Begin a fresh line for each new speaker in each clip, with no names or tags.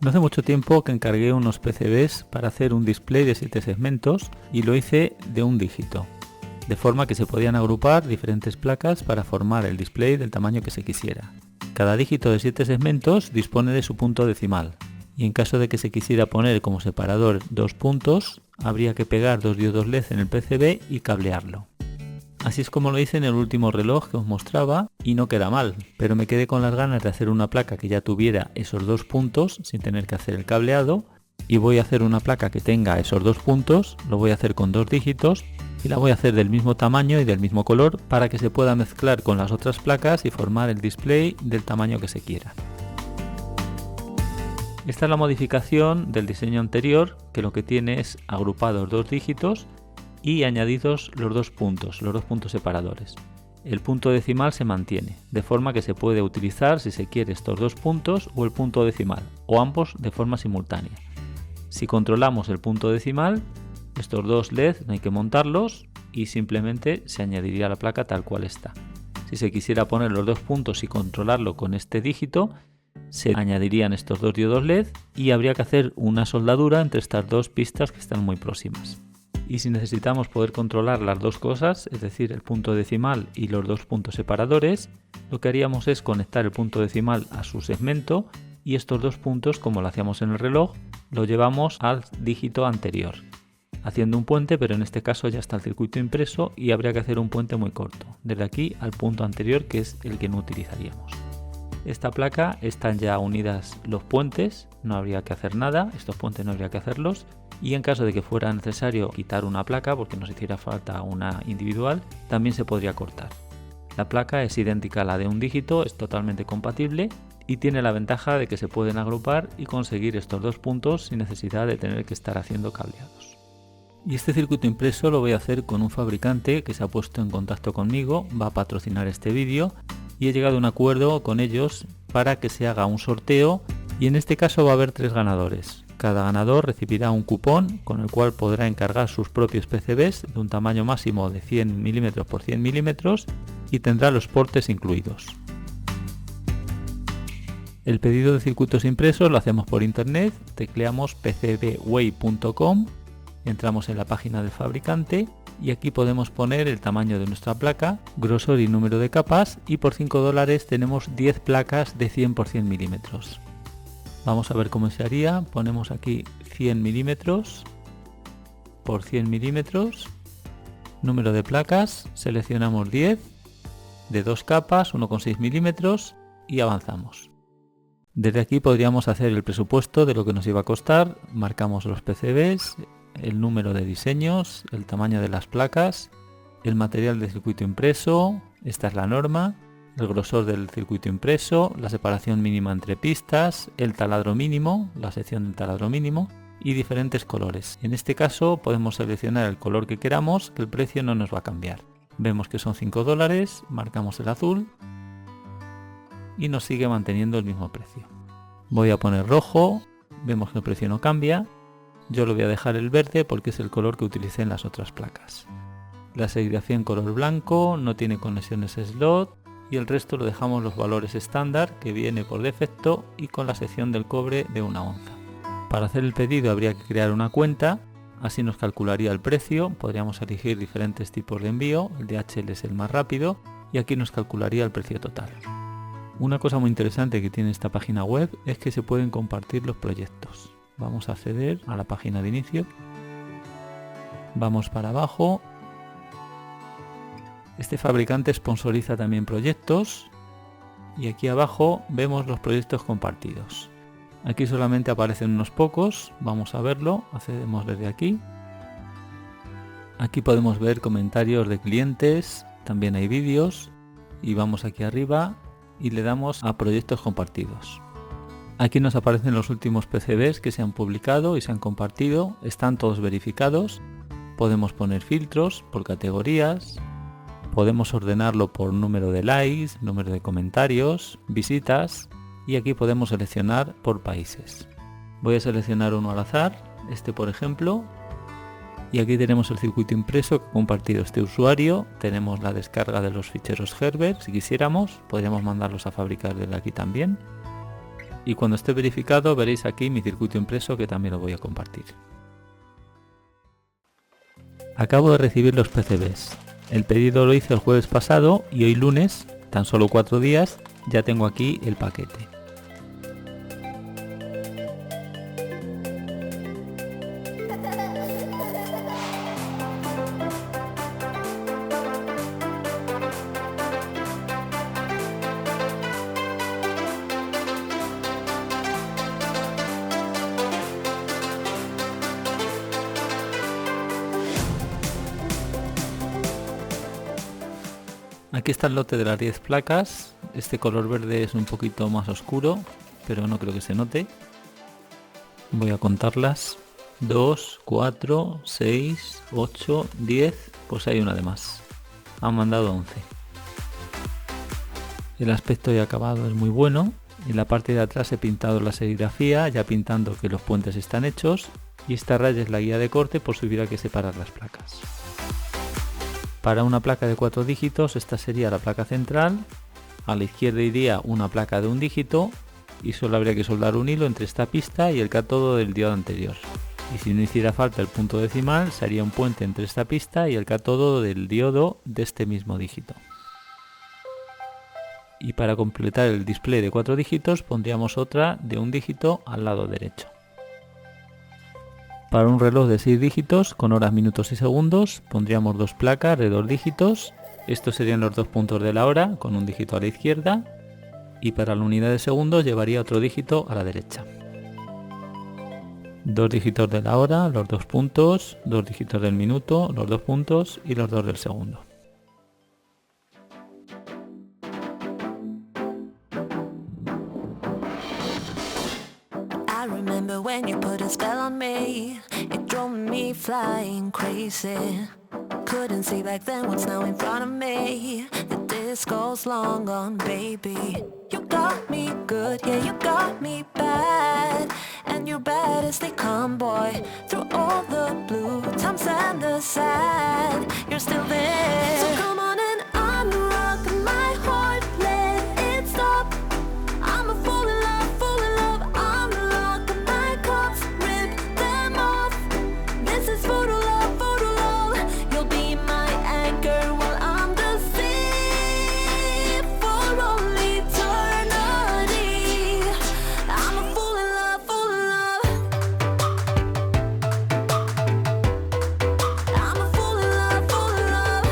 No hace mucho tiempo que encargué unos PCBs para hacer un display de 7 segmentos y lo hice de un dígito, de forma que se podían agrupar diferentes placas para formar el display del tamaño que se quisiera. Cada dígito de 7 segmentos dispone de su punto decimal y en caso de que se quisiera poner como separador 2 puntos, habría que pegar 2 diodos LED en el PCB y cablearlo. Así es como lo hice en el último reloj que os mostraba y no queda mal, pero me quedé con las ganas de hacer una placa que ya tuviera esos 2 puntos sin tener que hacer el cableado, y voy a hacer una placa que tenga esos 2 puntos, lo voy a hacer con 2 dígitos y la voy a hacer del mismo tamaño y del mismo color para que se pueda mezclar con las otras placas y formar el display del tamaño que se quiera. Esta es la modificación del diseño anterior, que lo que tiene es agrupados 2 dígitos y añadidos los 2 puntos separadores. El punto decimal se mantiene, de forma que se puede utilizar si se quiere estos 2 puntos o el punto decimal, o ambos de forma simultánea. Si controlamos el punto decimal, estos 2 LED no hay que montarlos y simplemente se añadiría a la placa tal cual está. Si se quisiera poner los 2 puntos y controlarlo con este dígito, se añadirían estos 2 diodos LED y habría que hacer una soldadura entre estas 2 pistas que están muy próximas. Y si necesitamos poder controlar las dos cosas, es decir, el punto decimal y los 2 puntos separadores, lo que haríamos es conectar el punto decimal a su segmento y estos 2 puntos, como lo hacíamos en el reloj, lo llevamos al dígito anterior, haciendo un puente, pero en este caso ya está el circuito impreso y habría que hacer un puente muy corto, desde aquí al punto anterior, que es el que no utilizaríamos. Esta placa están ya unidas los puentes, no habría que hacer nada, estos puentes no habría que hacerlos, y en caso de que fuera necesario quitar una placa porque nos hiciera falta una individual, también se podría cortar. La placa es idéntica a la de un dígito, es totalmente compatible y tiene la ventaja de que se pueden agrupar y conseguir estos 2 puntos sin necesidad de tener que estar haciendo cableados. Y este circuito impreso lo voy a hacer con un fabricante que se ha puesto en contacto conmigo, va a patrocinar este vídeo y he llegado a un acuerdo con ellos para que se haga un sorteo y en este caso va a haber 3 ganadores. Cada ganador recibirá un cupón con el cual podrá encargar sus propios PCBs de un tamaño máximo de 100 mm por 100 mm y tendrá los portes incluidos. El pedido de circuitos impresos lo hacemos por internet, tecleamos pcbway.com, entramos en la página del fabricante y aquí podemos poner el tamaño de nuestra placa, grosor y número de capas y por $5 tenemos 10 placas de 100 por 100 milímetros. Vamos a ver cómo se haría. Ponemos aquí 100 milímetros por 100 milímetros, número de placas, seleccionamos 10 de 2 capas, 1,6 milímetros y avanzamos. Desde aquí podríamos hacer el presupuesto de lo que nos iba a costar, marcamos los PCBs, el número de diseños, el tamaño de las placas, el material de circuito impreso, esta es la norma, el grosor del circuito impreso, la separación mínima entre pistas, el taladro mínimo, la sección del taladro mínimo y diferentes colores. En este caso podemos seleccionar el color que queramos, que el precio no nos va a cambiar. Vemos que son $5, marcamos el azul y nos sigue manteniendo el mismo precio. Voy a poner rojo, vemos que el precio no cambia. Yo lo voy a dejar el verde porque es el color que utilicé en las otras placas. La serigrafión color blanco, no tiene conexiones slot y el resto lo dejamos los valores estándar que viene por defecto y con la sección del cobre de 1 onza. Para hacer el pedido habría que crear una cuenta, así nos calcularía el precio, podríamos elegir diferentes tipos de envío, el DHL es el más rápido y aquí nos calcularía el precio total. Una cosa muy interesante que tiene esta página web es que se pueden compartir los proyectos. Vamos a acceder a la página de inicio, vamos para abajo. Este fabricante sponsoriza también proyectos y aquí abajo vemos los proyectos compartidos. Aquí solamente aparecen unos pocos, vamos a verlo, accedemos desde aquí. Aquí podemos ver comentarios de clientes, también hay vídeos y vamos aquí arriba y le damos a proyectos compartidos. Aquí nos aparecen los últimos PCBs que se han publicado y se han compartido, están todos verificados. Podemos poner filtros por categorías, podemos ordenarlo por número de likes, número de comentarios, visitas y aquí podemos seleccionar por países. Voy a seleccionar uno al azar, este por ejemplo, y aquí tenemos el circuito impreso que ha compartido este usuario. Tenemos la descarga de los ficheros Herbert, si quisiéramos podríamos mandarlos a fabricar desde aquí también. y cuando esté verificado veréis aquí mi circuito impreso, que también lo voy a compartir. Acabo de recibir los PCBs. El pedido lo hice el jueves pasado y hoy lunes, tan solo 4 días, ya tengo aquí el paquete. Aquí está el lote de las 10 placas. Este color verde es un poquito más oscuro, pero no creo que se note. Voy a contarlas. 2, 4, 6, 8, 10, pues hay una de más. Han mandado 11. El aspecto y acabado es muy bueno. En la parte de atrás he pintado la serigrafía, ya pintando que los puentes están hechos. Y esta raya es la guía de corte por si hubiera que separar las placas. Para una placa de 4 dígitos, esta sería la placa central. A la izquierda iría una placa de 1 dígito y solo habría que soldar un hilo entre esta pista y el cátodo del diodo anterior. Y si no hiciera falta el punto decimal, se haría un puente entre esta pista y el cátodo del diodo de este mismo dígito. Y para completar el display de 4 dígitos, pondríamos otra de 1 dígito al lado derecho. Para un reloj de 6 dígitos con horas, minutos y segundos pondríamos 2 placas de 2 dígitos. Estos serían los 2 puntos de la hora con 1 dígito a la izquierda. Y para la unidad de segundos llevaría otro dígito a la derecha. 2 dígitos de la hora, los 2 puntos, 2 dígitos del minuto, los 2 puntos y los 2 del segundo.
When you put a spell on me, it drove me flying crazy. Couldn't see back then what's now in front of me. The disco's long gone, baby. You got me good, yeah, you got me bad. And you're bad as they come, boy. Through all the blue times and the sad, you're still there. So come on and unrock my heart, let it stop. I'm a fool in love, fool in love. Unlock my cups, rip them off. This is voodoo love, voodoo love. You'll be my anchor while I'm the sea for all eternity. I'm a fool in love, fool in love. I'm a fool in love, fool in love.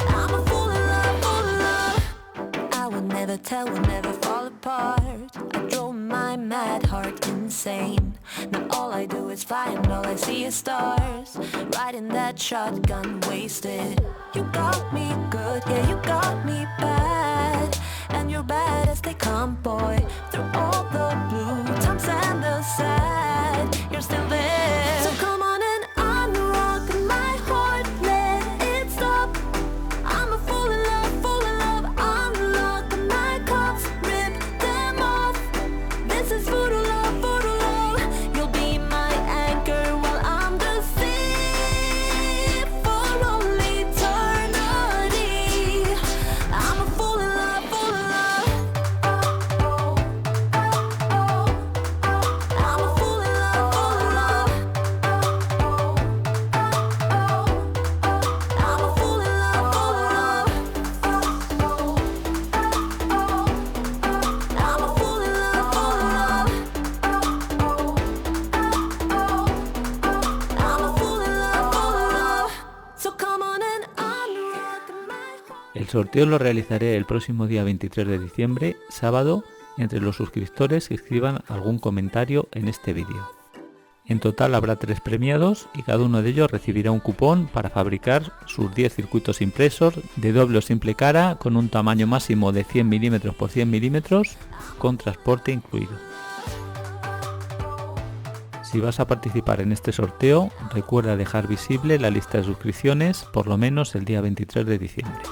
I'm a fool in love, fool in love. I would never tell, would never fall apart. I drove my mad heart insane. Now all I do is fly and all I see is stars. Riding that shotgun wasted. You got me good, yeah, you got me bad. And you're bad as they come, boy. Through all the blue times and the sad, you're still there. So come on and unrock my heart, let it stop. I'm a fool in love, fool in love. Unlock my cups, rip them off. This is voodoo love, voodoo love. You'll be my anchor while I'm the sea for all eternity. I'm a fool in love, fool in love. I'm a fool in love, fool in love. I'm a fool in love, fool in love. I'm a fool in love, fool in love. I'm a fool in love, fool in love. So come on and unrock my heart.
El sorteo lo realizaré el próximo día 23 de diciembre, sábado, entre los suscriptores que escriban algún comentario en este vídeo. En total habrá 3 premiados y cada uno de ellos recibirá un cupón para fabricar sus 10 circuitos impresos de doble o simple cara con un tamaño máximo de 100 mm por 100 mm con transporte incluido. Si vas a participar en este sorteo, recuerda dejar visible la lista de suscripciones por lo menos el día 23 de diciembre.